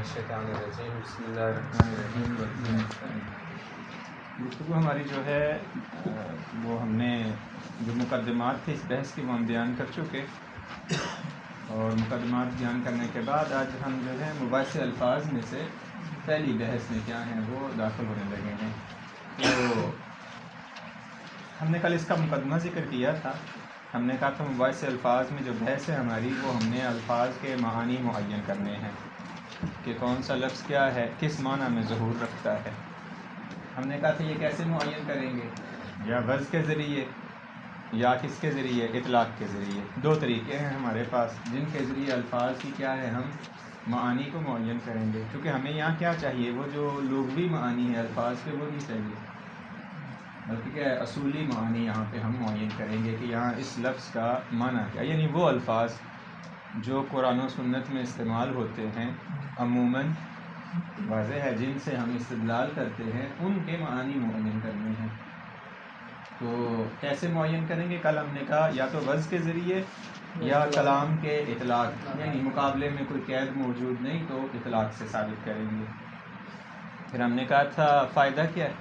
الشیطان الرجیم بسم اللہ الرحمن الرحیم۔ گفتگو ہماری جو ہے وہ ہم نے جو مقدمات تھے اس بحث کی وہ ہم بیان کر چکے، اور مقدمات بیان کرنے کے بعد آج ہم جو ہے مباحث الفاظ میں سے پہلی بحث میں کیا ہیں وہ داخل ہونے لگے ہیں۔ تو ہم نے کل اس کا مقدمہ ذکر کیا تھا، ہم نے کہا تھا مباحث الفاظ میں جو بحث ہے ہماری وہ ہم نے الفاظ کے معانی معین کرنے ہیں کہ کون سا لفظ کیا ہے، کس معنی میں ظہور رکھتا ہے۔ ہم نے کہا تھا یہ کیسے معین کریں گے، یا وضع کے ذریعے یا کس کے ذریعے، اطلاق کے ذریعے۔ دو طریقے ہیں ہمارے پاس جن کے ذریعے الفاظ کی کیا ہے ہم معانی کو معین کریں گے، کیونکہ ہمیں یہاں کیا چاہیے، وہ جو لغوی معانی ہے الفاظ کے وہ نہیں چاہیے، بلکہ کیا ہے اصولی معانی یہاں پہ ہم معین کریں گے کہ یہاں اس لفظ کا معنی کیا، یعنی وہ الفاظ جو قرآن و سنت میں استعمال ہوتے ہیں عموماً واضح ہے، جن سے ہم استدلال کرتے ہیں ان کے معانی معین کرنے ہیں۔ تو کیسے معین کریں گے، کل ہم نے کہا یا تو وضع کے ذریعے یا کلام کے اطلاق، یعنی مقابلے میں کوئی قید موجود نہیں تو اطلاق سے ثابت کریں گے۔ پھر ہم نے کہا تھا فائدہ کیا ہے،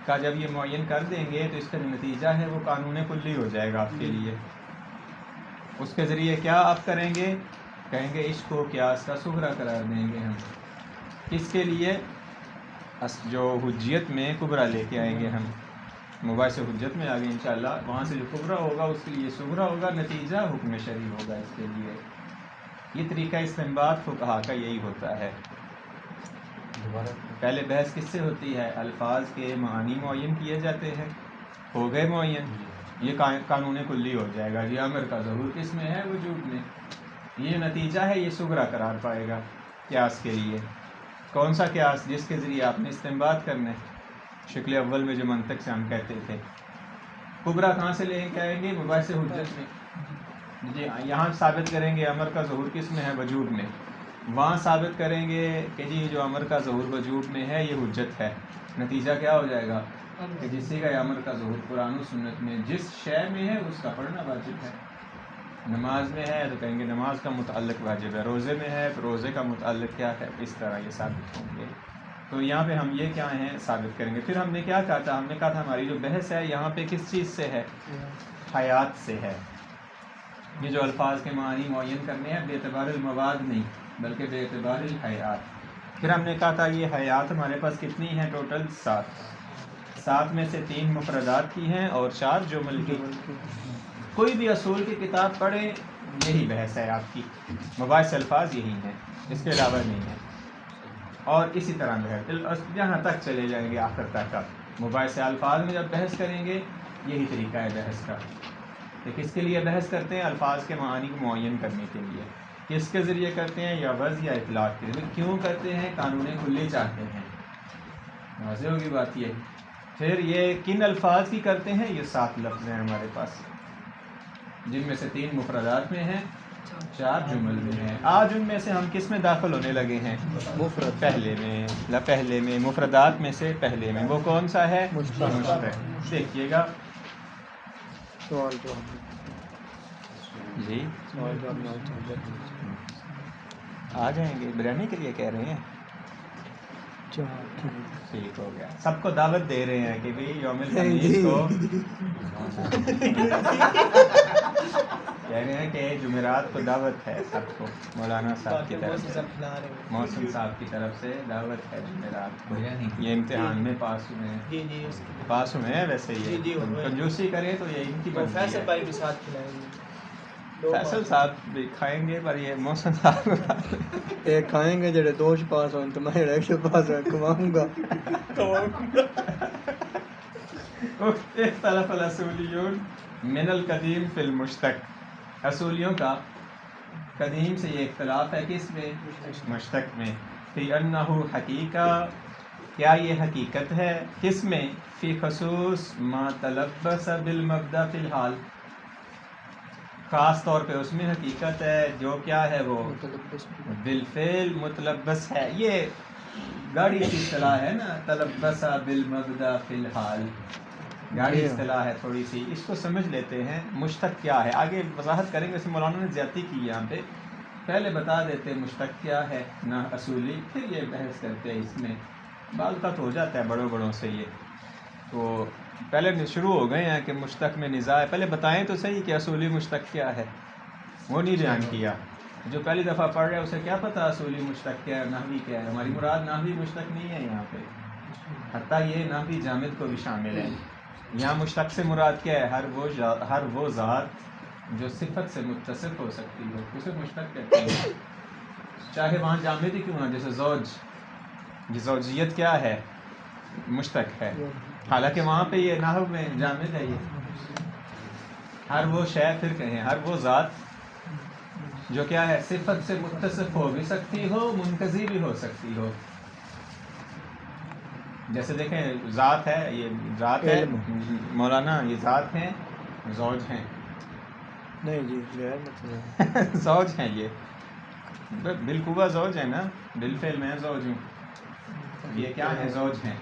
کہا جب یہ معین کر دیں گے تو اس کا جو نتیجہ ہے وہ قانون کلی ہو جائے گا آپ کے لیے۔ اس کے ذریعے کیا آپ کریں گے، کہیں گے عشق کو قیاس کا صغرا قرار دیں گے ہم، کس کے لیے، جو حجیت میں کبرا لے کے آئیں گے ہم، مباحث حجت میں آگے انشاءاللہ وہاں سے جو کبرا ہوگا اس کے لیے صغرا ہوگا، نتیجہ حکم شرعی ہوگا اس کے لیے۔ یہ طریقہ استنباط فقہا کا یہی ہوتا ہے۔ پہلے بحث کس سے ہوتی ہے، الفاظ کے معانی معین کیے جاتے ہیں، ہو گئے معین، یہ قانون کلی ہو جائے گا، یہ امر کا ظہور کس میں ہے، وجود میں، یہ نتیجہ ہے یہ صغرا قرار پائے گا قیاس کے لیے۔ کون سا قیاس، جس کے ذریعے آپ نے استنباط کرنا ہے، شکل اول میں جو منطق سے ہم کہتے تھے۔ کبرا کہاں سے لے کے آئیں گے، مباحث حجت میں، جی یہاں ثابت کریں گے امر کا ظہور کس میں ہے، وجود میں، وہاں ثابت کریں گے کہ جی جو امر کا ظہور وجود میں ہے یہ حجت ہے، نتیجہ کیا ہو جائے گا کہ جسی کا امر کا ظہور قرآن و سنت میں جس شے میں ہے اس کا پڑھنا واجب ہے۔ نماز میں ہے تو کہیں گے نماز کا متعلق واجب ہے، روزے میں ہے تو روزے کا متعلق کیا ہے، اس طرح یہ ثابت ہوں گے۔ تو یہاں پہ ہم یہ کیا ہیں ثابت کریں گے۔ پھر ہم نے کیا کہا تھا، ہم نے کہا تھا ہماری جو بحث ہے یہاں پہ کس چیز سے ہے، حیات سے ہے۔ یہ جو الفاظ کے معنی معین کرنے ہیں بے اعتبار المواد نہیں بلکہ بے اعتبار الحیات۔ پھر ہم نے کہا تھا یہ حیات ہمارے پاس کتنی ہیں، ٹوٹل 7 میں سے 3 مفردات کی ہیں اور 4 جمل کی۔ کوئی بھی اصول کی کتاب پڑھیں یہی بحث ہے آپ کی، مباحث الفاظ یہی ہیں، اس کے علاوہ نہیں ہے۔ اور اسی طرح بحث یہاں تک چلے جائیں گے آخر تک آپ، مباحث الفاظ میں جب بحث کریں گے یہی طریقہ ہے بحث کا، کہ کس کے لیے بحث کرتے ہیں، الفاظ کے معانی کو معین کرنے کے لیے، کس کے ذریعے کرتے ہیں، یا وضع یا اطلاق کے ذریعے، کیوں کرتے ہیں، قانون کلی چاہتے ہیں، واضح ہوگی بات یہ۔ پھر یہ کن الفاظ کی کرتے ہیں، یہ 7 لفظ ہیں ہمارے پاس، جن میں سے 3 مفردات میں ہیں، 4 جمل میں ہیں۔ آج ان میں سے ہم کس میں داخل ہونے لگے ہیں، مفرد، پہلے میں مفردات میں سے پہلے میں، وہ کون سا ہے، مشتق۔ دیکھیے گا جی آ جائیں گے، بریانی کے لیے کہہ رہے ہیں، ٹھیک ہو گیا، سب کو دعوت دے رہے ہیں کہ بھی یوم الخمیس کو کہہ رہے ہیں کہ جمعرات کو دعوت ہے سب کو، مولانا صاحب کی طرف سے، محسن صاحب کی طرف سے دعوت ہے جمعرات کو، یہ امتحان میں پاس ہوئے ہیں، ویسے یہ کنجوسی کریں تو یہ ان کی بنتی ہے۔ فیصل بھائی بھی ساتھ کھلائیں گے، فیصل صاحب بھی کھائیں گے، پر یہ محسن صاحب ایک کھائیں گے جڑے 2 پاس ہوئے تو میں جڑے 1 پاس ہوئے کماؤں گا۔ اختلف الاصولیون من القدیم فی المشتق، اصولیوں کا قدیم سے یہ اختلاف ہے کس میں، مشتق میں، فی انہ حقیقہ، کیا یہ حقیقت ہے، کس میں، فی خصوص ما تلبس بالمبدا فی الحال، خاص طور پہ اس میں حقیقت ہے جو کیا ہے، وہ بالفعل متلبس ہے۔ یہ گاڑی سی اصطلاح ہے نا، تلبس بالمبدا فی الحال، گاڑی اصطلاح ہے تھوڑی سی، اس کو سمجھ لیتے ہیں۔ مشتق کیا ہے آگے وضاحت کریں گے، اس میں مولانا نے زیادتی کی یہاں پہ، پہلے بتا دیتے مشتق کیا ہے نہ اصولی، پھر یہ بحث کرتے ہیں اس میں، بعض کا تو ہو جاتا ہے بڑوں سے یہ، تو پہلے شروع ہو گئے ہیں کہ مشتق میں نزاع ہے، پہلے بتائیں تو صحیح کہ اصولی مشتق کیا ہے، وہ نہیں بیان کیا. جو پہلی دفعہ پڑھ رہا ہے اسے کیا پتہ اصولی مشتق کیا ہے، نحوی کیا ہے. ہماری مراد نحوی مشتق نہیں ہے یہاں پہ، حتیٰ یہ نحوی جامد کو بھی شامل ہے. یہاں مشتق سے مراد کیا ہے، ہر وہ ذات جو صفت سے متصف ہو سکتی ہو اسے مشتق کہتے ہیں، چاہے وہاں جامد ہی کیوں نہ. جیسے زوج، یہ زوجیت کیا ہے، مشتق ہے، حالانکہ وہاں پہ یہ نحو میں جامد ہے. یہ ہر وہ شے، پھر کہیں ہر وہ ذات جو کیا ہے، صفت سے متصف ہو بھی سکتی ہو، منقضی بھی ہو سکتی ہو. جیسے دیکھیں ذات ہے، یہ ذات ہے مولانا، یہ ذات ہیں، زوج ہیں. نہیں جی غیر مطلب زوج ہیں، یہ بالقوہ زوج ہیں نا، بالفعل میں زوج ہوں، یہ کیا ہے، زوج ہیں.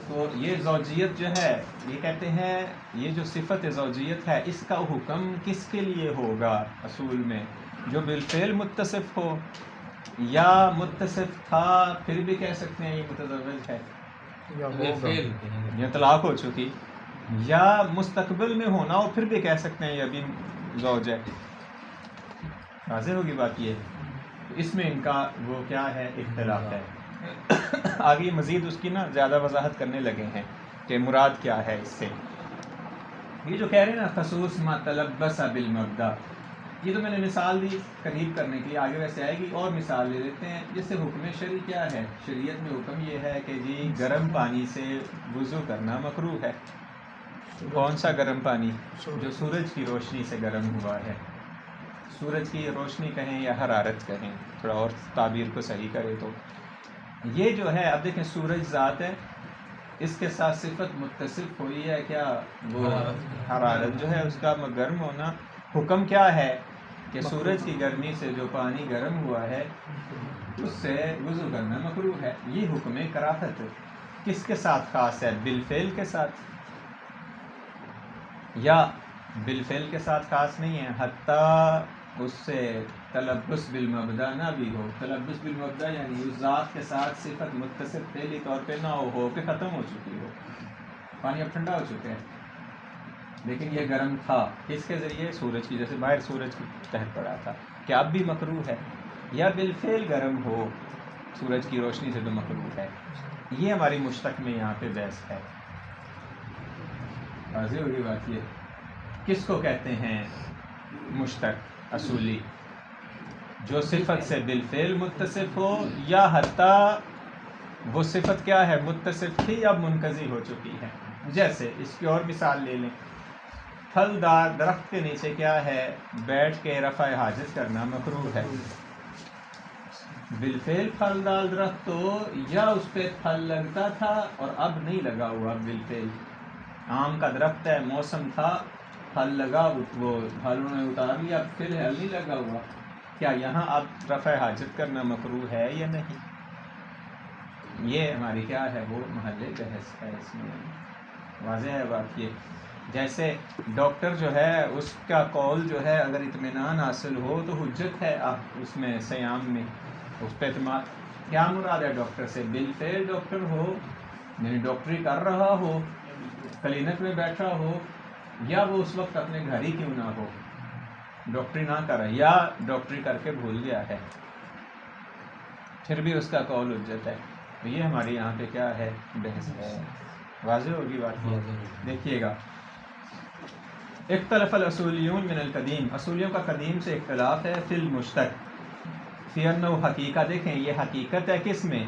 تو یہ زوجیت جو ہے، یہ کہتے ہیں یہ جو صفت زوجیت ہے اس کا حکم کس کے لیے ہوگا اصول میں، جو بالفعل متصف ہو، یا متصف تھا پھر بھی کہہ سکتے ہیں یہ متزوج ہے، یا ہوگا یہ طلاق ہو چکی، یا مستقبل میں ہونا ہو پھر بھی کہہ سکتے ہیں یہ ابھی زوج ہے. واضح ہوگی بات. یہ اس میں ان کا وہ کیا ہے، اختلاف ہے. آگے مزید اس کی نا زیادہ وضاحت کرنے لگے ہیں کہ مراد کیا ہے اس سے. یہ جو کہہ رہے ہیں نا خصوص ما تلبس بالمبدا، یہ تو میں نے مثال دی قریب کرنے کے لیے، آگے ویسے آئے گی اور مثال لے لیتے ہیں. جس سے حکم شرعی کیا ہے، شریعت میں حکم یہ ہے کہ جی گرم پانی سے وضو کرنا مکروہ ہے. کون سا گرم پانی، جو سورج کی روشنی سے گرم ہوا ہے. سورج کی روشنی کہیں یا حرارت کہیں، تھوڑا اور تعبیر کو صحیح کرے تو یہ جو ہے، اب دیکھیں سورج ذات ہے، اس کے ساتھ صفت متصف ہوئی ہے کیا، وہ حرارت جو ہے اس کا گرم ہونا. حکم کیا ہے کہ سورج کی گرمی سے جو پانی گرم ہوا ہے اس سے وضو کرنا مکروہ ہے. یہ حکم کراہت کس کے ساتھ خاص ہے، بالفعل کے ساتھ، یا بالفعل کے ساتھ خاص نہیں ہے، حتیٰ اس سے تلبس بالمبدا نہ بھی ہو. تلبس بالمبدا یعنی اس ذات کے ساتھ صفت متصف فعلی طور پہ نہ ہو کہ ختم ہو چکی ہو. پانی اب ٹھنڈا ہو چکا ہے لیکن یہ گرم تھا، کس کے ذریعے، سورج کی، جیسے باہر سورج کی تحت پڑا تھا، کیا اب بھی مکروہ ہے. یا بالفعل گرم ہو سورج کی روشنی سے تو مکروہ ہے. یہ ہماری مشتق میں یہاں پہ بحث ہے. واضح ہوگی بات. یہ کس کو کہتے ہیں مشتق اصولی، جو صفت سے بالفعل متصف ہو، یا حتیٰ وہ صفت کیا ہے، متصف تھی اب منقضی ہو چکی ہے. جیسے اس کی اور مثال لے لیں، پھلدار درخت کے نیچے کیا ہے، بیٹھ کے رفع حاجت کرنا مکروہ ہے. بالفعل پھلدار درخت تو، یا اس پہ پھل لگتا تھا اور اب نہیں لگا ہوا. بالفعل آم کا درخت ہے، موسم تھا، پھل لگا، وہ پھل انہوں نے اتار لیا، پھر پھل نہیں لگا ہوا. کیا یہاں اب رفع حاجت کرنا مکروہ ہے یا نہیں؟ یہ ہماری کیا ہے، وہ محل بحث ہے. اس میں واضح ہے بات. یہ جیسے ڈاکٹر جو ہے اس کا قول جو ہے اگر اطمینان حاصل ہو تو حجت ہے اس میں سیام میں، اس پہ اعتماد. کیا مراد ہے ڈاکٹر سے، بالفعل ڈاکٹر ہو یعنی ڈاکٹری کر رہا ہو، کلینک میں بیٹھا ہو، یا وہ اس وقت اپنے گھر ہی کیوں نہ ہو، ڈاکٹری نہ کرے، یا ڈاکٹری کر کے بھول گیا ہے، پھر بھی اس کا قول حجت ہے. تو یہ ہمارے یہاں پہ کیا ہے، بحث ہے. واضح ہوگی بات. دیکھیے گا، اختلف الاصولیون من القدیم، اصولیوں کا قدیم سے اختلاف ہے، فی المشتق، فی انہ حقیقت. دیکھیں یہ حقیقت ہے کس میں،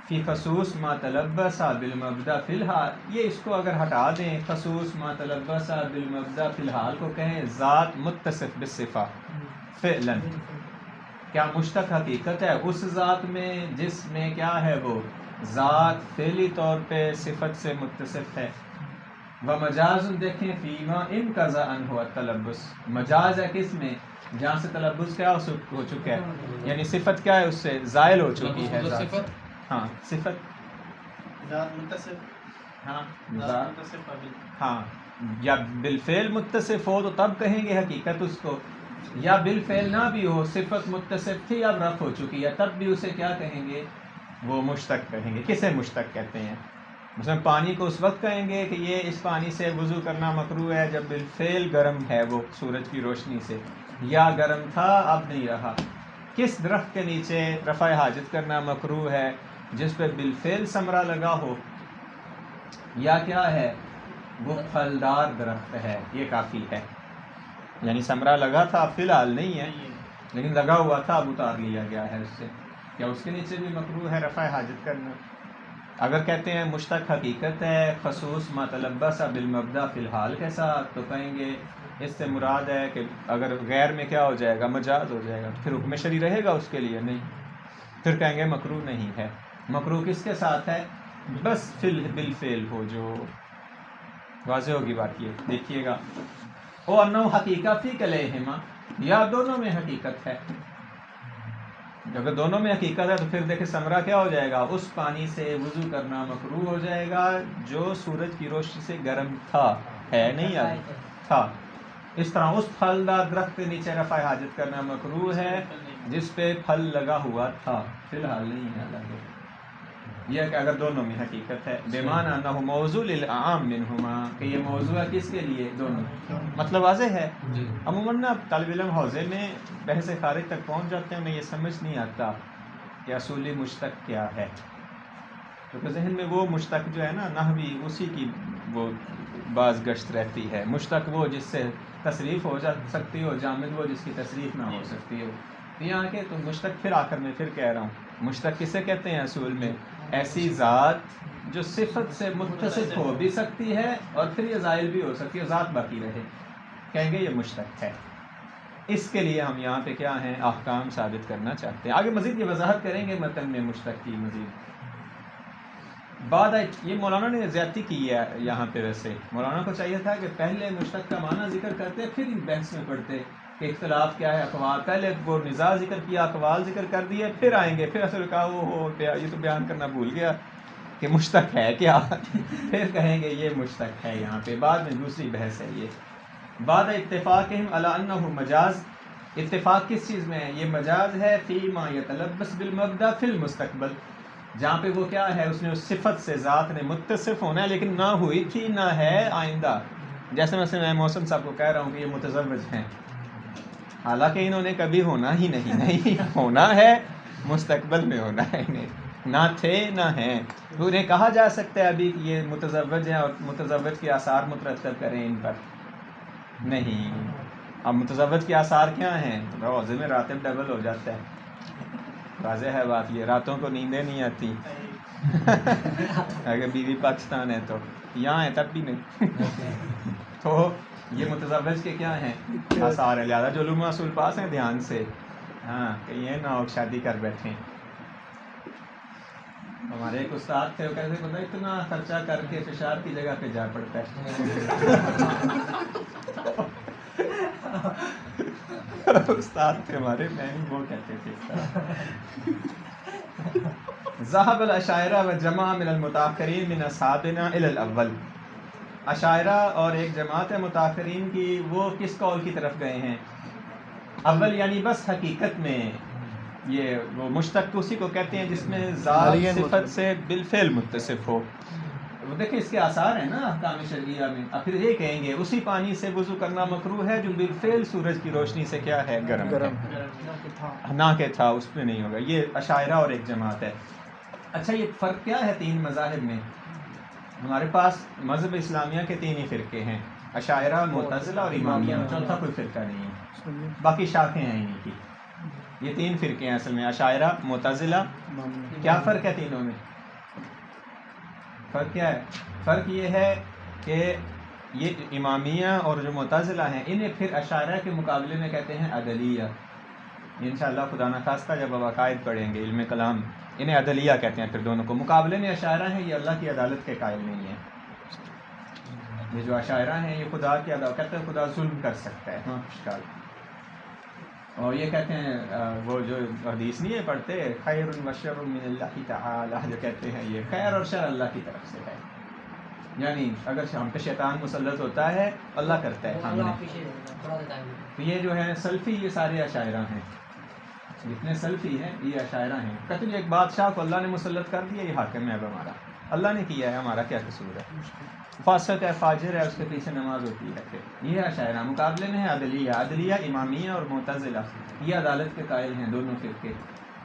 فی خصوص ما تلبس بالمبدا فی الحال. یہ اس کو اگر ہٹا دیں، خصوص ما تلبس بالمبدا فی الحال کو کہیں ذات متصف بالصفہ فعلا. کیا مشتق حقیقت ہے اس ذات میں جس میں کیا ہے، وہ ذات فعلی طور پہ صفت سے متصف ہے. ومجاز، دیکھیں فیما ان قضا ان ہوا تلبس، مجاز ہے کس میں، جہاں سے تلبس کیا ہو چکا ہے، یعنی صفت کیا ہے اس سے زائل ہو چکی ہے. ذات، ہاں صفت، ذات متصف، ہاں ذات متصف ہاں، یا بالفعل متصف ہو تو تب کہیں گے حقیقت اس کو، یا بالفعل نہ بھی ہو، صفت متصف تھی اب رفع ہو چکی ہے، تب بھی اسے کیا کہیں گے؟ وہ مشتق کہیں گے۔ کسے مشتق کہتے ہیں؟ مثلا پانی کو اس وقت کہیں گے کہ یہ اس پانی سے وضو کرنا مکروہ ہے جب بالفعل گرم ہے وہ سورج کی روشنی سے، یا گرم تھا اب نہیں رہا۔ کس درخت کے نیچے رفع حاجت کرنا مکروہ ہے؟ جس پہ بالفعل ثمرہ لگا ہو، یا کیا ہے وہ پھلدار درخت ہے، یہ کافی ہے۔ یعنی ثمرہ لگا تھا، فی الحال نہیں ہے لیکن لگا ہوا تھا، اب اتار لیا گیا ہے اس سے، کیا اس کے نیچے بھی مکروہ ہے رفع حاجت کرنا؟ اگر کہتے ہیں مشتق حقیقت ہے، خصوص ما تلبس بالمبدا فی الحال کے ساتھ، تو کہیں گے اس سے مراد ہے کہ اگر غیر میں کیا ہو جائے گا؟ مجاز ہو جائے گا، پھر حکم شرعی رہے گا اس کے لیے نہیں، پھر کہیں گے مکروہ نہیں ہے۔ مکروہ کس کے ساتھ ہے؟ بس بالفعل ہو جو۔ واضح ہوگی بات یہ، دیکھیے گا۔ او انہو حقیقت فی کلیہما، یا دونوں میں حقیقت ہے۔ اگر دونوں میں حقیقت ہے تو پھر دیکھیں ثمرہ کیا ہو جائے گا؟ اس پانی سے وضو کرنا مکروہ ہو جائے گا جو سورج کی روشنی سے گرم تھا، ہے نہیں اب تھا۔ اس طرح اس پھلدار درخت کے نیچے رفع حاجت کرنا مکروہ ہے جس پہ پھل لگا ہوا تھا، فی الحال نہیں ہے لگے۔ یہ کہ اگر دونوں میں حقیقت ہے، بمعنی انہ موضوع للعام منہما، کہ یہ موضوع ہے کس کے لیے؟ دونوں۔ مطلب واضح ہے؟ عموماً نا طالب علم حوزے میں بحث خارج تک پہنچ جاتے ہیں، انہیں یہ سمجھ نہیں آتا کہ اصولی مشتق کیا ہے، کیونکہ ذہن میں وہ مشتق جو ہے نا نحوی، اسی کی وہ باز گشت رہتی ہے۔ مشتق وہ جس سے تصریف ہو جا سکتی ہو، جامد وہ جس کی تصریف نہ ہو سکتی ہو۔ یہاں کے تو مشتق پھر آخر میں پھر کہہ رہا ہوں، مشتق کسے کہتے ہیں اصول میں؟ ایسی ذات جو صفت سے متصف ہو بھی سکتی ہے اور پھر یہ زائل بھی ہو سکتی ہے، ذات باقی رہے، کہیں گے یہ مشتق ہے۔ اس کے لیے ہم یہاں پہ کیا ہیں؟ احکام ثابت کرنا چاہتے ہیں۔ آگے مزید یہ وضاحت کریں گے متن میں مشتق کی مزید۔ بعد یہ مولانا نے زیادتی کی ہے یہاں پہ، ویسے مولانا کو چاہیے تھا کہ پہلے مشتق کا معنی ذکر کرتے پھر بحث میں پڑھتے کہ اختلاف کیا ہے اقوال، پہلے وہ نزاع ذکر کیا، اقوال ذکر کر دیے، پھر آئیں گے، پھر اصل کہا وہ یہ تو بیان کرنا بھول گیا کہ مشتق ہے کیا، پھر کہیں گے یہ مشتق ہے یہاں پہ، بعد میں دوسری بحث ہے یہ۔ بعد اتفاقہم علی انہ مجاز، اتفاق کس چیز میں ہے؟ یہ مجاز ہے فی ما یتلبس بالمبدا فی المستقبل، جہاں پہ وہ کیا ہے؟ اس نے اس صفت سے ذات نے متصف ہونا ہے لیکن نہ ہوئی تھی نہ ہے آئندہ۔ جیسے میں محسن صاحب کو کہہ رہا ہوں کہ یہ متزوج ہیں، حالانکہ انہوں نے کبھی ہونا ہی نہیں ہونا ہے، مستقبل میں ہونا ہے، نہ تھے نہ ہیں۔ تو انہیں کہا جا سکتا ہے ابھی کہ یہ متزوج ہیں اور متزوج کے آثار مترتب کریں ان پر؟ نہیں۔ اب متزوج کے آثار کیا ہیں؟ روزے میں راتب ڈبل ہو جاتا ہے، واضح ہے بات یہ، راتوں کو نیندیں نہیں آتی اگر بیوی پاکستان ہے تو، یہاں ہے تب بھی نہیں تو یہ متزوج کے کیا ہیں؟ آثار ہے۔ لہٰذا جو علوم اصول پاس ہیں دھیان سے، ہاں کہ یہ نہ ہو شادی کر بیٹھیں۔ ہمارے ایک استاد تھے، وہ کہتے پتہ اتنا خرچہ کر کے پیشاب کی جگہ پہ جا پڑتا ہے استاد تھے ہمارے، میں وہ کہتے تھے اس طرح۔ ذهب الاشاعرہ وجماعہ من المتاخرین من اصحابنا الى الاول، اشاعرہ اور ایک جماعت ہے متاخرین کی، وہ کس قول کی طرف گئے ہیں؟ اول یعنی بس حقیقت میں یہ وہ مشتق اسی کو کہتے ہیں جس میں ذات صفت سے بالفعل متصف ہو۔ وہ دیکھیں اس کے آثار ہیں نا احکام شرعیہ میں، اور پھر یہ کہیں گے اسی پانی سے وضو کرنا مکروہ ہے جو بالفعل سورج کی روشنی سے کیا ہے؟ گرم ہے، نہ کہ تھا اس میں نہیں ہوگا۔ یہ اشاعرہ اور ایک جماعت ہے۔ اچھا یہ فرق کیا ہے تین مذاہب میں؟ ہمارے پاس مذہب اسلامیہ کے تین ہی فرقے ہیں، اشاعرہ، معتزلہ اور امامیہ، چوتھا کوئی فرقہ نہیں ہے، باقی شاخیں ہیں انہی کی۔ یہ تین فرقے ہیں اصل میں، اشاعرہ، معتزلہ۔ کیا فرق ہے تینوں میں؟ فرق کیا ہے؟ فرق یہ ہے کہ یہ امامیہ اور جو معتزلہ ہیں انہیں پھر اشاعرہ کے مقابلے میں کہتے ہیں عدلیہ۔ انشاءاللہ خدا نخواستہ جب اب عقائد پڑھیں گے، علم کلام، انہیں عدلیہ کہتے ہیں۔ پھر دونوں کو مقابلے میں اشاعرہ ہیں یہ اللہ کی عدالت کے قائل نہیں ہیں۔ یہ جو اشاعرہ ہیں یہ خدا کی عدالت کہتے ہیں، خدا ظلم کر سکتا ہے، ہاں اشکال۔ اور یہ کہتے ہیں وہ جو حدیث نہیں ہے پڑھتے، خیر و شر من اللہ تعالی، جو کہتے ہیں یہ خیر اور شر اللہ کی طرف سے ہے، یعنی اگر ہم پہ شیطان مسلط ہوتا ہے اللہ کرتا ہے ہم نے. تو یہ جو ہے سلفی یہ سارے اشاعرہ ہیں، جتنے سلفی ہیں یہ اشاعرہ ہیں. کہتے ہیں ایک بادشاہ کو اللہ نے مسلط کر دیا، یہ حاکم ہے اب ہمارا، اللہ نے کیا ہے، ہمارا کیا قصور ہے، فاسق ہے فاجر ہے، اس کے پیچھے نماز ہوتی ہے. پھر یہ اشاعرہ مقابلے میں ہے عدلیہ امامیہ اور معتزلہ، یہ عدالت کے قائل ہیں دونوں فرقے.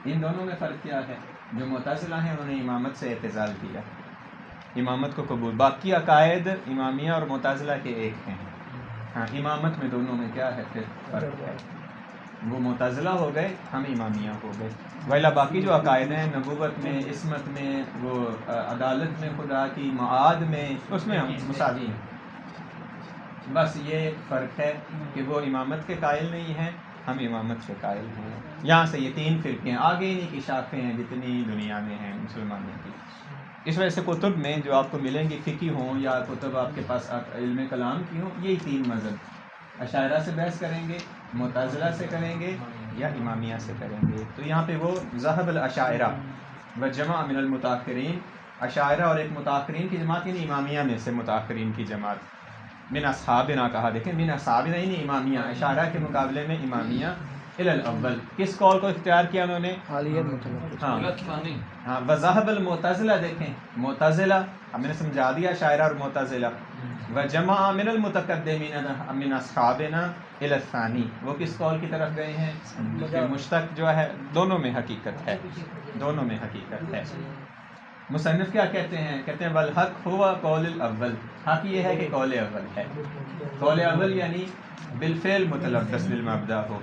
ان دونوں میں فرق کیا ہے؟ جو معتزلہ ہیں انہوں نے امامت سے اعتزال کیا، امامت کو قبول. باقی عقائد امامیہ اور معتزلہ کے ایک ہیں. ہاں امامت میں دونوں میں کیا ہے پھر فرق ہے، وہ معتزلہ ہو گئے، ہم امامیہ ہو گئے. ویلا باقی جو عقائد ہیں نبوت میں، عصمت میں، وہ عدالت میں، خدا کی معاد میں، اس میں ہم مساوی ہیں. بس یہ فرق ہے کہ وہ امامت کے قائل نہیں ہیں، ہم امامت کے قائل ہیں. یہاں سے یہ تین فرقے ہیں، آگے انہیں کی شاخیں ہیں جتنی دنیا میں ہیں مسلمانوں کی. اس وجہ سے کتب میں جو آپ کو ملیں گی فقہ ہوں یا کتب آپ کے پاس علم کلام کی ہوں، یہی تین مذہب، اشاعرہ سے بحث کریں گے، معتزلہ سے کریں گے یا امامیہ سے کریں گے. تو یہاں پہ وہ ذهب الاشاعرہ وجمع من المتاخرین، اشاعرہ اور ایک متاخرین کی جماعت، یعنی امامیہ میں سے متاخرین کی جماعت. من اصحابنا کہا، دیکھیں من اصحابنا یعنی امامیہ، اشاعرہ کے مقابلے میں امامیہ. الی الاول کس قول کو اختیار کیا انہوں نے؟ حالیہ مطلب ہاں وذهب المعتزلہ، دیکھیں معتزلہ ہم نے سمجھا دیا اشاعرہ اور معتزلہ. وجمع من المتقدمین من اصحابنا الی الثانی، وہ کس قول کی طرف گئے ہیں کہ مشتق جو ہے دونوں میں حقیقت ہے، دونوں میں حقیقت ہے. مصنف کیا کہتے ہیں؟ کہتے ہیں والحق ہوا قول الاول، حق یہ ہے کہ قول اول ہے. قول اول یعنی بالفعل متلبس بالمبدا ہو.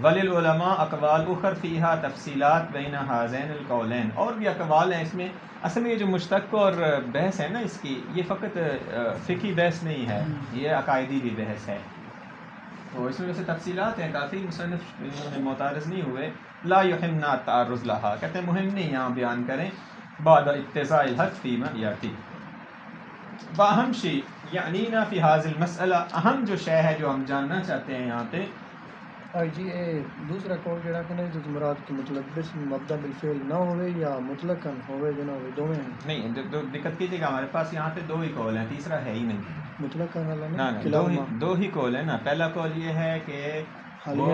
وللعلماء اقوال اخر فیہا تفصیلات بین ہذین القولین، اور بھی اقوال ہیں اس میں. اصل میں یہ جو مشتق اور بحث ہے نا اس کی، یہ فقط فقہی بحث نہیں ہے، یہ عقائدی بھی بحث ہے. تو اس میں ویسے تفصیلات ہیں کافی، مصنف معترض نہیں ہوئے. لا یحمنا التعرض لها، کہتے ہیں مہم نہیں یہاں بیان کریں بعد اتضاع الحق فیما یاتی. واہم شیء یعنینا فی هذه المسألہ، اہم جو شے ہے جو ہم جاننا چاہتے ہیں یہاں پہ. اور جی دوسرا قول جڑا کہ نہیں جو مراد کی مطلب بس مبدا بالفعل نہ ہوئے یا مطلقاً ہوئے جو نہ ہوئے دونوں ہیں. نہیں دقت کیجیے گا، ہمارے پاس یہاں پہ دو ہی قول ہیں، تیسرا ہے ہی نہیں. مطلقاً نہ دو ہی قول ہے نا. پہلا قول یہ ہے کہ وہ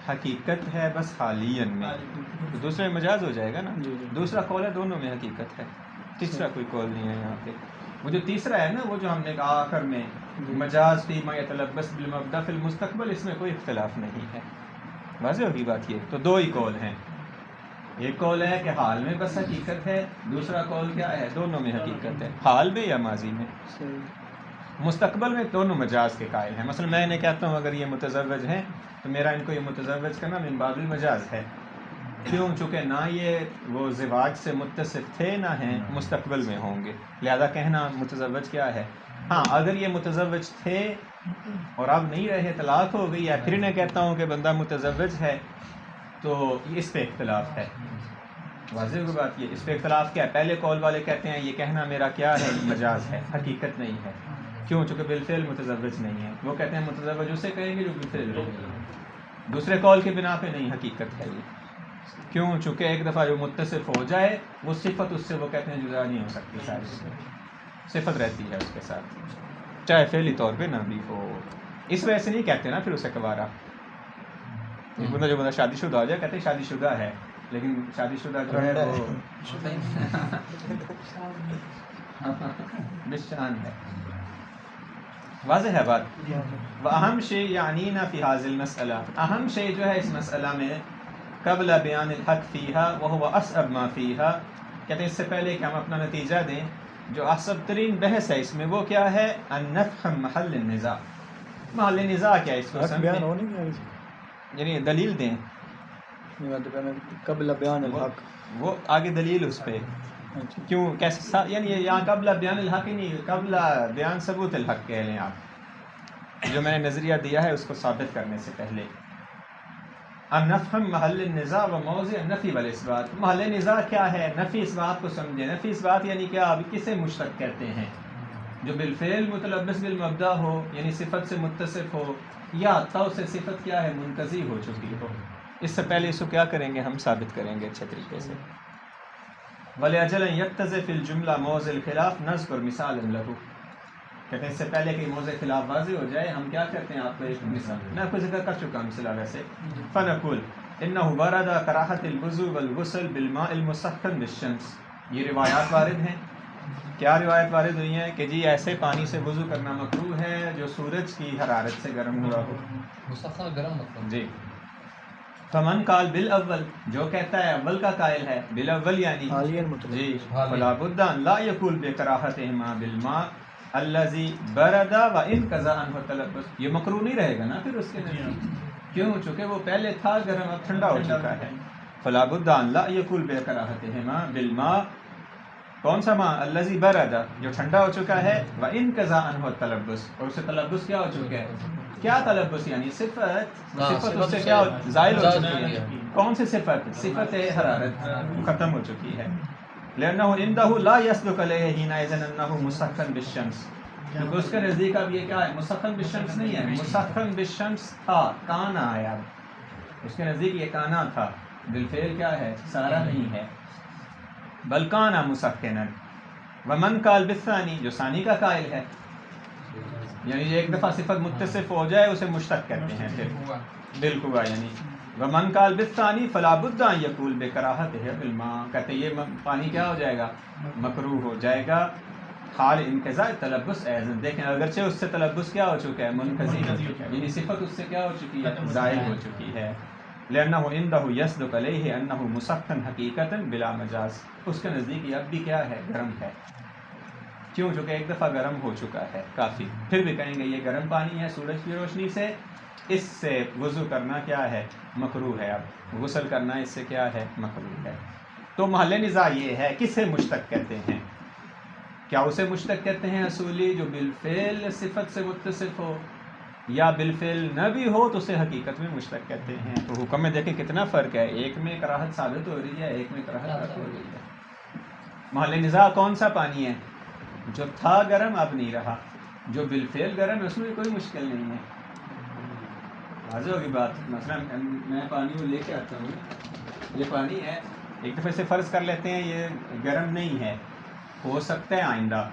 حقیقت ہے بس حالیاً میں، تو دوسرے مجاز ہو جائے گا نا. دوسرا قول ہے دونوں میں حقیقت ہے، تیسرا کوئی قول نہیں ہے یہاں پہ. وہ جو تیسرا ہے نا، وہ جو ہم نے کہا آخر میں مجاز فی ما یتلبس بالمبدا فی المستقبل، اس میں کوئی اختلاف نہیں ہے. واضح ہوگی بات. یہ تو دو ہی قول ہیں. ایک قول ہے کہ حال میں بس حقیقت ہے، دوسرا قول کیا ہے دونوں میں حقیقت ہے، حال میں یا ماضی میں. مستقبل میں دونوں مجاز کے قائل ہیں. مثلا میں انہیں کہتا ہوں اگر یہ متزوج ہیں تو میرا ان کو یہ متزوج کرنا من باب المجاز ہے. کیوں؟ چونکہ نہ یہ وہ زواج سے متصف تھے نہ ہیں، مستقبل میں ہوں گے، لہذا کہنا متزوج کیا ہے. ہاں اگر یہ متزوج تھے اور اب نہیں رہے، طلاق ہو گئی، یا پھر انہیں کہتا ہوں کہ بندہ متزوج ہے، تو اس پہ اختلاف ہے. واضح ہوگی بات. یہ اس پہ اختلاف کیا ہے؟ پہلے قول والے کہتے ہیں یہ کہنا میرا کیا ہے مجاز ہے، حقیقت نہیں ہے. کیوں؟ چونکہ بالفعل متزوج نہیں ہے. وہ کہتے ہیں متزوج اسے کہیں گے جو بالفعل رہے. دوسرے قول کی بنا پہ نہیں، حقیقت ہے یہ. کیوں؟ چونکہ ایک دفعہ جو متصف ہو جائے وہ صفت اس سے وہ کہتے ہیں جدا نہیں ہو سکتی، ساری صفت رہتی ہے اس کے ساتھ، چاہے فعلی طور پہ نہ بھی ہو. اس وجہ سے نہیں کہتے نا پھر اسے کوارا. ایک بندہ جو بندہ شادی شدہ ہو جائے کہتے ہیں شادی شدہ ہے، لیکن شادی شدہ جو ہے وہ بشان ہے. واضح ہے بات. اہم شے یعنینا فی هذه المسئلہ، اہم شے جو ہے اس مسئلہ میں قبل بیان الحق فیہا وہو اصعب ما فیہا، کہتے ہیں اس سے پہلے کہ ہم اپنا نتیجہ دیں، جو اصعب ترین بحث ہے اس میں وہ کیا ہے؟ ان نفهم محل النزاع. محل نزاع کیا ہے اس کو بیان سمجھیں، ہونے یعنی دلیل دیں. قبل بیان الحق، وہ آگے دلیل اس پہ کیوں کیسے، یعنی یہاں قبل بیان الحق ہی نہیں، قبل بیان ثبوت الحق کہہ لیں آپ، جو میں نے نظریہ دیا ہے اس کو ثابت کرنے سے پہلے. ان نفهم محل النزاع و موضع النفی والاثبات. محل نزاع کیا ہے؟ نفی اس بات کو سمجھیں. نفی اس بات یعنی کیا؟ ابھی کسے مشتق کہتے ہیں؟ جو بالفعل متلبس بالمبدا ہو، یعنی صفت سے متصف ہو، یا تو سے صفت کیا ہے منقضی ہو چکی ہو. اس سے پہلے اس کو کیا کریں گے؟ ہم ثابت کریں گے اچھے طریقے سے. وَلِأَجَلٍ يَتَّضِحُ فِي الْجُمْلَةِ مَوْضِعُ الْخِلَافِ نَذْكُرُ مِثَالًا لَهُ. کہتے ہیں اس سے پہلے کہ موضوع خلاف واضح ہو جائے ہم کیا کرتے ہیں آپ کو ایک مثال میں آپ کو ذکر کر چکا ہوں مثال ویسے فنقول انہ ورد کراہت الوضوء والغسل بالماء المسخن بالشمس، یہ روایات وارد ہیں. کیا روایت وارد ہوئی ہیں کہ جی ایسے پانی سے وضو کرنا مکروہ ہے جو سورج کی حرارت سے گرم ہوا ہو. مسخن گرم مطلب جی فمن قال بالاول، جو کہتا ہے اول کا قائل ہے، بالاول یعنی حالیہ مطلب جی فلا بد ان لا یقول بکراہتہما بالماء الذی برد وانقضى عنه التلبس، یہ مکروہ نہیں رہے گا نا پھر اس کے نزدیک، کیوں؟ چونکہ وہ پہلے تھا گرم اب ٹھنڈا ہو چکا ہے. فلا بد ان لا یقول بکراہتہما بالماء، کون سا ماء؟ الذی برد، جو ٹھنڈا ہو چکا ہے، وانقضى عنه التلبس، اور اسے تلبس کیا ہو چکا ہے. کیا تلبس یعنی صفت اس سے کیا زائل ہو چکی ہے. کون سی صفت؟ صفت حرارت ختم ہو چکی ہے. لأنه عنده لا يصدق عليه حينئذ أنه مسخن بالشمس، کیونکہ اس کے نزدیک اب یہ کیا ہے؟ مسخن بالشمس نہیں ہے، مسخن بالشمس تھا، کانا ہے. اب اس کے نزدیک یہ کانا تھا، بالفعل کیا ہے؟ سارا نہیں ہے، بل کانا مسخنا. ومن قال بالثانی، جو ثانی کا قائل ہے، یعنی ایک دفعہ صفت متصف ہو جائے اسے مشتق کہتے ہیں پھر بالقوا. یعنی ومن قال بالثانی فلا بد ان یقول بکراہتہ بالماء، کہتے یہ پانی کیا ہو جائے گا؟ مکروہ ہو جائے گا حال انقضاء تلبس ایضا. دیکھیں اگرچہ اس سے تلبس کیا ہو چکا ہے؟ منقضی ہو چکا ہے، یعنی صفت اس سے کیا ہو چکی ہے؟ زائل ہو چکی ہے. لأنه عنده يصدق عليه أنه مسخن حقیقتا بلا مجاز، اس کے نزدیک یہ اب بھی کیا ہے؟ گرم ہے. کیوں؟ چونکہ ایک دفعہ گرم ہو چکا ہے کافی. پھر بھی کہیں گے یہ گرم پانی ہے سورج کی روشنی سے، اس سے وضو کرنا کیا ہے؟ مکروہ ہے. اب غسل کرنا اس سے کیا ہے؟ مکروہ ہے. تو محل نزاع یہ ہے کسے مشتق کہتے ہیں. کیا اسے مشتق کہتے ہیں اصولی جو بالفعل صفت سے متصف ہو، یا بالفعل نہ بھی ہو تو اسے حقیقت میں مشتق کہتے ہیں. تو حکم میں دیکھیں کتنا فرق ہے، ایک میں کراہت ثابت ہو رہی ہے، ایک میں کراہت ثابت ہو رہی ہے. محل نزاع کون سا پانی ہے؟ جو تھا گرم اب نہیں رہا، جو بالفعل گرم ہے اس میں کوئی مشکل نہیں ہے. واضح ہوگی بات. مثلا میں پانی کو لے کے آتا ہوں، یہ پانی ہے، ایک دفعہ سے فرض کر لیتے ہیں یہ گرم نہیں ہے، ہو سکتا ہے آئندہ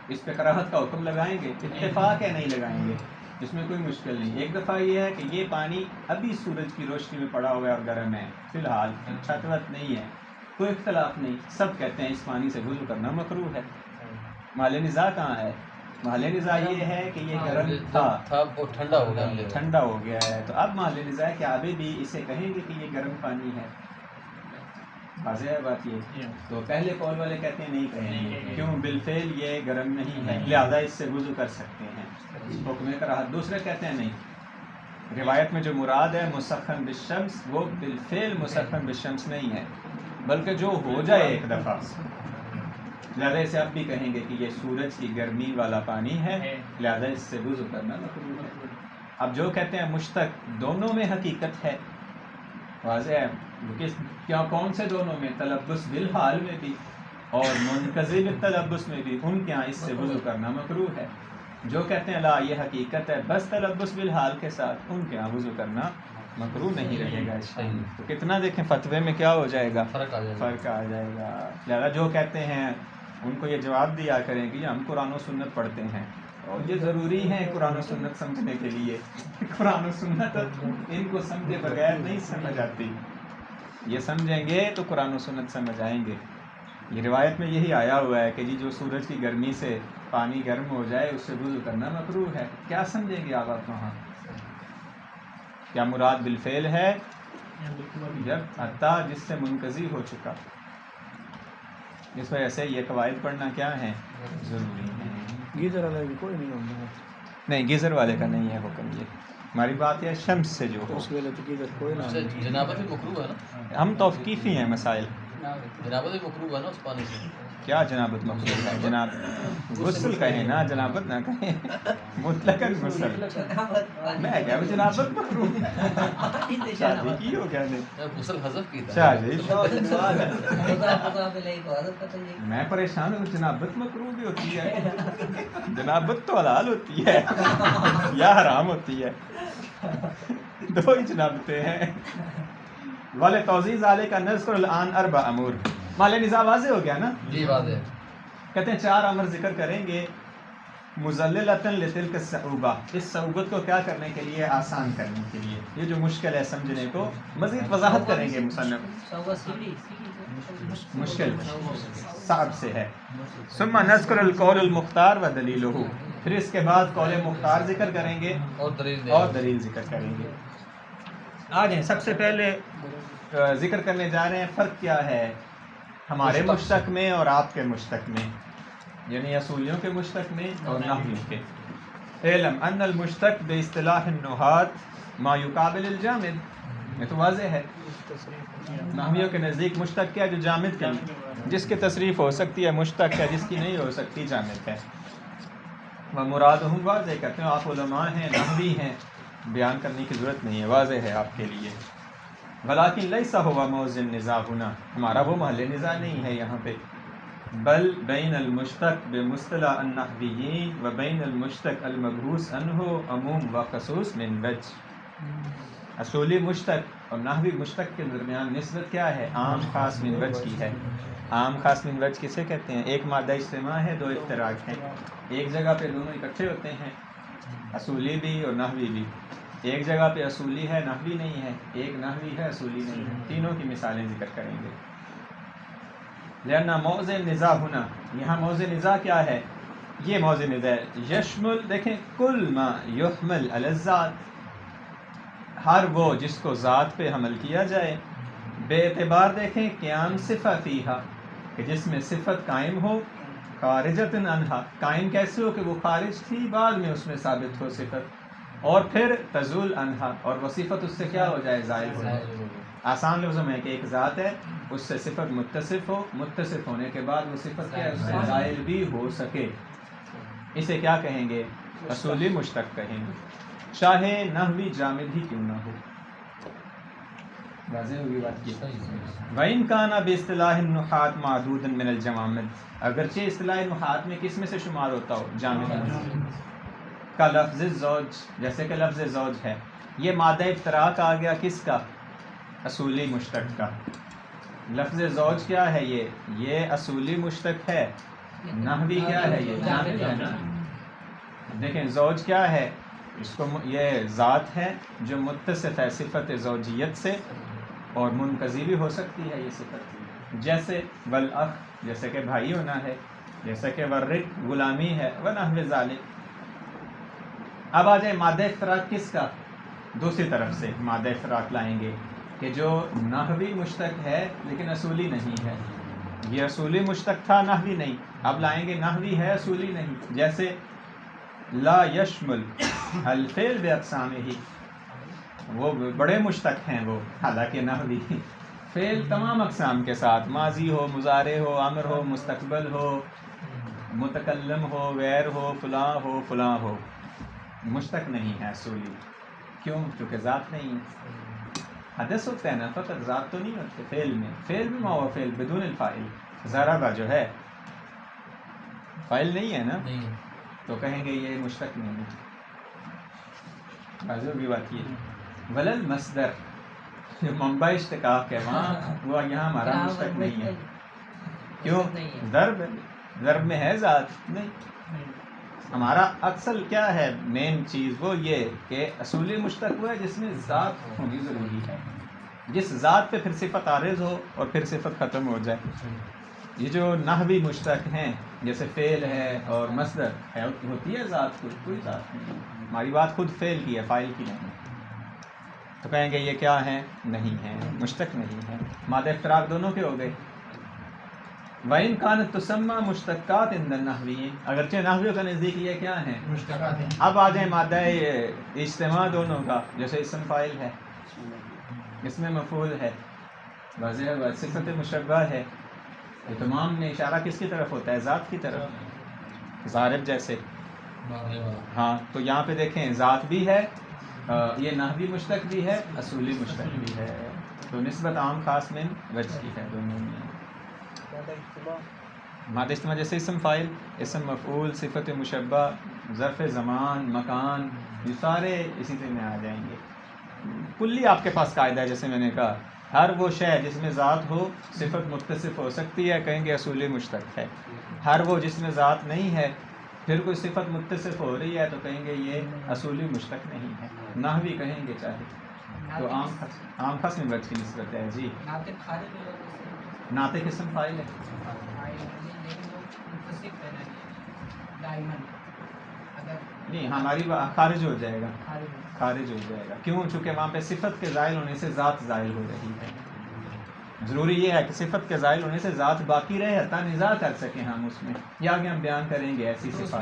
اس پہ کراہت کا حکم لگائیں گے، اتفاق ہے نہیں لگائیں گے، اس میں کوئی مشکل نہیں. ایک دفعہ یہ ہے کہ یہ پانی ابھی سورج کی روشنی میں پڑا ہوا ہے اور گرم ہے، فی الحال چھت وت نہیں ہے، کوئی اختلاف نہیں، سب کہتے ہیں اس پانی سے وضو کرنا مکروہ ہے. محل نزاع کہاں ہے؟ محل نزاع یہ ہے کہ یہ گرم تھا وہ ٹھنڈا ہو گیا، ٹھنڈا ہو گیا ہے. تو اب محل نزاع ہے کہ ابھی بھی اسے کہیں گے کہ یہ گرم پانی ہے. واضح ہے بات یہ. تو پہلے قول والے کہتے ہیں نہیں کہیں گے، کیوں؟ بالفعل یہ گرم نہیں ہے لہذا اس سے وضو کر سکتے ہیں، حکم کراہت. دوسرے کہتے ہیں نہیں، روایت میں جو مراد ہے مسخن بالشمس وہ بالفعل مسخن بالشمس نہیں ہے، بلکہ جو ہو جائے ایک دفعہ، لہذا اسے اب بھی کہیں گے کہ یہ سورج کی گرمی والا پانی ہے لہذا اس سے وضو کرنا مکروہ ہے. اب جو کہتے ہیں مشتق، دونوں میں حقیقت ہے. واضح ہے کیا؟ کون سے دونوں میں؟ تلبس بالحال میں بھی اور منقضی بالتلبس میں بھی، ان کے یہاں اس سے وضو کرنا مکروہ ہے. جو کہتے ہیں لا یہ حقیقت ہے بس تلبس بالحال کے ساتھ، ان کے یہاں وضو کرنا مکروہ نہیں رہے گا. اس ٹائم تو کتنا دیکھیں فتوے میں کیا ہو جائے گا؟ فرق آ جائے گا. لہذا جو کہتے ہیں ان کو یہ جواب دیا کریں کہ ہم قرآن و سنت پڑھتے ہیں اور یہ ضروری ہے قرآن و سنت سمجھنے کے لیے. قرآن و سنت ان کو سمجھے بغیر نہیں سمجھ آتی، یہ سمجھیں گے تو قرآن و سنت سمجھ آئیں گے. یہ روایت میں یہی آیا ہوا ہے کہ جی جو سورج کی گرمی سے پانی گرم ہو جائے اس سے وضو کرنا مکروہ ہے. کیا سمجھیں گے آپ وہاں؟ کیا مراد بالفعل ہے؟ جب حتیٰ جس سے منقضی ہو چکا. اس وجہ سے یہ قواعد پڑھنا کیا ہے؟ ضروری ہے. گیزر والے بھی کوئی نہیں ہوتا، نہیں گیزر والے کا نہیں ہے حکم. یہ ہماری بات ہے شمس سے جو ہو. اس ویلے تو گیزر کوئی نہ. جنابت بھی مکروہ ہے نا، ہم توقیفی ہیں مسائل. جنابت بھی مکروہ ہے نا اس پانی سے. کیا جنابت مکروہ ہے؟ جناب غسل کہیں نا، جنابت نہ کہیں. مطلقاً غسل. میں کیا جنابت مکروہ شادی کی ہو کیا نہیں؟ غسل حذف کی تھا. شادی میں پریشان ہوں. جنابت مکروہ بھی ہوتی ہے؟ جنابت تو حلال ہوتی ہے یا حرام ہوتی ہے؟ دو ہی جنابتیں ہیں. والے توضیح ذالک کا نذکر الان اربع امور. مال نزاع واضح ہو گیا نا؟ جی واضح. کہتے ہیں 4 امر ذکر کریں گے مزللۃ لتلک الصعوبہ، اس صعوبت کو کیا کرنے کے لیے؟ آسان کرنے کے لیے. یہ جو مشکل ہے سمجھنے کو مزید وضاحت کریں گے مصنف. مشکل صعب سے ہے. ثم نذکر القول المختار و دلیلہ، پھر اس کے بعد قول مختار ذکر کریں گے اور دلیل ذکر کریں گے. آ جائیں، سب سے پہلے ذکر کرنے جا رہے ہیں فرق کیا ہے ہمارے مشتق میں اور آپ کے مشتق میں، یعنی اصولیوں کے مشتق میں اور نحویوں کے. علم ان المشتق باصطلاح النحاة ما یقابل الجامد، یہ تو واضح ہے. نحویوں کے نزدیک مشتق کیا؟ جو جامد کے جس کی تصریف ہو سکتی ہے مشتق ہے، جس کی نہیں ہو سکتی جامد ہے. ومرادہم، واضح کرتے ہیں آپ علماء ہیں، نحوی ہیں، بیان کرنے کی ضرورت نہیں ہے، واضح ہے آپ کے لیے. ولیکن لیس ہوا موضع النزاع ہونا، ہمارا وہ محل نزاع نہیں ہے یہاں پہ. بل بین المشتق بمصطلح النحویین و بین المشتق المبحوث عنہ عموم و خصوص من وجہ. اصولی مشتق اور نحوی مشتق کے درمیان نسبت کیا ہے؟ عام خاص من وجہ کی ہے. عام خاص من وجہ کسے کہتے ہیں؟ ایک مادہ اجتماع ہے، دو افتراق ہیں. ایک جگہ پہ دونوں اکٹھے ہوتے ہیں، اصولی بھی اور نحوی بھی. ایک جگہ پہ اصولی ہے، نحوی نہیں ہے. ایک نحوی ہے، اصولی نہیں ہے. تینوں کی مثالیں ذکر کریں گے. لأن موضع النزاع ہونا، یہاں موضع نزاع کیا ہے؟ یہ موضع نزاع یشمل، دیکھیں، کل ما یحمل علی الذات، ہر وہ جس کو ذات پہ حمل کیا جائے. بے اعتبار دیکھیں قیام صفہ فیہا، کہ جس میں صفت قائم ہو. خارجۃ عنہا، قائم کیسے ہو کہ وہ خارج تھی، بعد میں اس میں ثابت ہو صفت. اور پھر تزول عنہا، اور وہ صفت اس سے کیا ہو جائے؟ زائل ہو جائے. آسان لفظوں میں کہ ایک ذات ہے، اس سے صفت متصف ہو، متصف ہونے کے بعد وہ صفت کیا ہے؟ اس سے زائل بھی ہو سکے. اسے کیا کہیں گے؟ اصولی مشتق کہیں گے، چاہے نحوی جامد ہی کیوں نہ ہو. واضح ہوگی بات کی. وَإِنْ كَانَ بِاصْطِلَاحِ النُّحَاةِ مَعْدُودًا مِنَ الْجَوَامِدِ، اگرچہ اصطلاح نحات میں کس میں سے شمار ہوتا ہو؟ جامد میں. کا لفظ زوج، جیسے کہ لفظ زوج ہے، یہ مادہ افتراق آ گیا کس کا؟ اصولی مشتق کا. لفظ زوج کیا ہے؟ یہ اصولی مشتق ہے. نحوی کیا ہے؟ یہ جامد ہے نا. دیکھیں زوج کیا ہے؟ اس کو یہ ذات ہے جو متصف ہے صفت زوجیت سے، اور منقضی بھی ہو سکتی ہے یہ صفت، جیسے والاخ، جیسے کہ بھائی ہونا ہے، جیسے کہ والرق، غلامی ہے، ونحو ذالک. اب آ جائے مادہ افتراق کس کا؟ دوسری طرف سے مادہ افتراق لائیں گے کہ جو نحوی مشتق ہے لیکن اصولی نہیں ہے. یہ اصولی مشتق تھا، نحوی نہیں. اب لائیں گے نحوی ہے، اصولی نہیں. جیسے لا یشمل الفعل باقسامہ، وہ بڑے مشتق ہیں وہ، حالانکہ نحوی. فعل تمام اقسام کے ساتھ، ماضی ہو، مضارع ہو، امر ہو، مستقبل ہو، متکلم ہو، غیر ہو، فلاں ہو، فلاں ہو، مشتق نہیں ہے اصولی. کیوں؟ کیونکہ ذات نہیں ہے. حدث ہوتا ہے نا، فقط ذات تو نہیں ہوتے فعل میں. فعل بھی ما ہوا فعل بدون الفاعل. ضربہ جو ہے فاعل نہیں ہے نا، تو کہیں گے یہ مشتق نہیں ہے. واضح ہوگی بات. یہ ولل مصدر، جو منبع اشتقاق ہے وہاں، وہ یہاں ہمارا مشتق نہیں ہے. کیوں؟ ضرب میں ہے ذات نہیں. ہمارا اصل کیا ہے؟ مین چیز وہ یہ کہ اصولی مشتق وہ ہے جس میں ذات ہونی ضروری ہے، جس ذات پہ پھر صفت عارض ہو اور پھر صفت ختم ہو جائے. یہ جو نحوی مشتق ہیں جیسے فعل ہے اور مصدر ہے، ہوتی ہے ذات، کوئی ذات نہیں. ہماری بات خود فعل کی ہے، فاعل کی نہیں. تو کہیں گے یہ کیا ہیں؟ نہیں ہیں، مشتق نہیں ہے. مادہ افتراق دونوں کے ہو گئے. وَإِنْ كَانَتْ تُسَمَّى مُشْتَقَّاتٍ عِنْدَ النَّحْوِيِّينَ، اگرچہ نحویوں کا نزدیک یہ کیا ہیں؟ مشتقات ہیں. اب آ جائیں مادہ اجتماع دونوں کا، جیسے اسم فاعل ہے، اس میں مفعول ہے، واضح صفت مشبہ ہے. تمام میں اشارہ کس کی طرف ہوتا ہے؟ ذات کی طرف. ضارب جیسے، ہاں. تو یہاں پہ دیکھیں ذات بھی ہے، یہ نحوی مشتق بھی ہے، اصولی مشتق بھی ہے. تو نسبت عام خاص میں وجہ کی ہے دونوں میں. مادہ اجتماع جیسے اسم فاعل، اسم مفعول، صفت مشبہ، ظرف زمان، مکان، یہ سارے اسی طرح میں آ جائیں گے. کلی آپ کے پاس قاعدہ ہے، جیسے میں نے کہا ہر وہ شے جس میں ذات ہو، صفت متصف ہو سکتی ہے، کہیں گے اصولی مشتق ہے. ہر وہ جس میں ذات نہیں ہے پھر کوئی صفت متصف ہو رہی ہے تو کہیں گے یہ اصولی مشتق نہیں ہے، نحوی کہیں گے چاہے تو عام خاص میں وجہ کی نسبت ہے جی۔ ناطق اسم فاعل ہے، نہیں ہماری خارج ہو جائے گا، خارج ہو جائے گا، کیوں؟ چونکہ وہاں پہ صفت کے زائل ہونے سے ذات زائل ہو رہی ہے، ضروری یہ ہے کہ صفت کے زائل ہونے سے ذات باقی رہے حتیٰ نزاع کر سکیں ہم اس میں، یہ آگے ہم بیان کریں گے ایسی صفات۔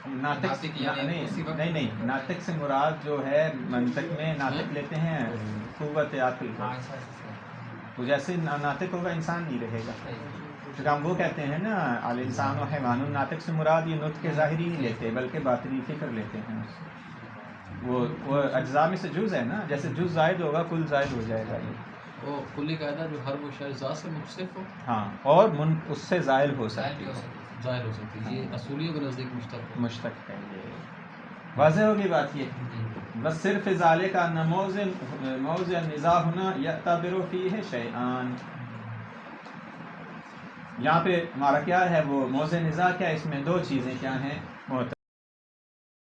ناطق نہیں، ناطق سے مراد جو ہے منطق میں ناطق لیتے ہیں قوت عقل کو، تو جیسے ناطق ہوگا انسان نہیں رہے گا، پھر ہم وہ کہتے ہیں نا الانسان و حیوان، ناطق سے مراد یہ نطق کے ظاہری نہیں لیتے بلکہ باطنی فکر لیتے ہیں، وہ اجزاء میں سے جز ہے نا، جیسے جز زائد ہوگا کل زائد ہو جائے گا، یہ وہ کلی قاعدہ جو ہر وہ شے ذات سے متصف ہو ہاں، اور اس سے زائل ہو سکتی ہے، ظاہر ہو سکتی ہے، یہ اصولیوں کے نزدیک مشتق مشتق ہے، یہ واضح ہوگی بات یہ۔ بس صرف ازالے کا موضع نزاع ہونا یعتبر فیہ شیئان، یہاں پہ ہمارا کیا ہے وہ موضع نزاع کیا ہے، اس میں دو چیزیں کیا ہیں معتبر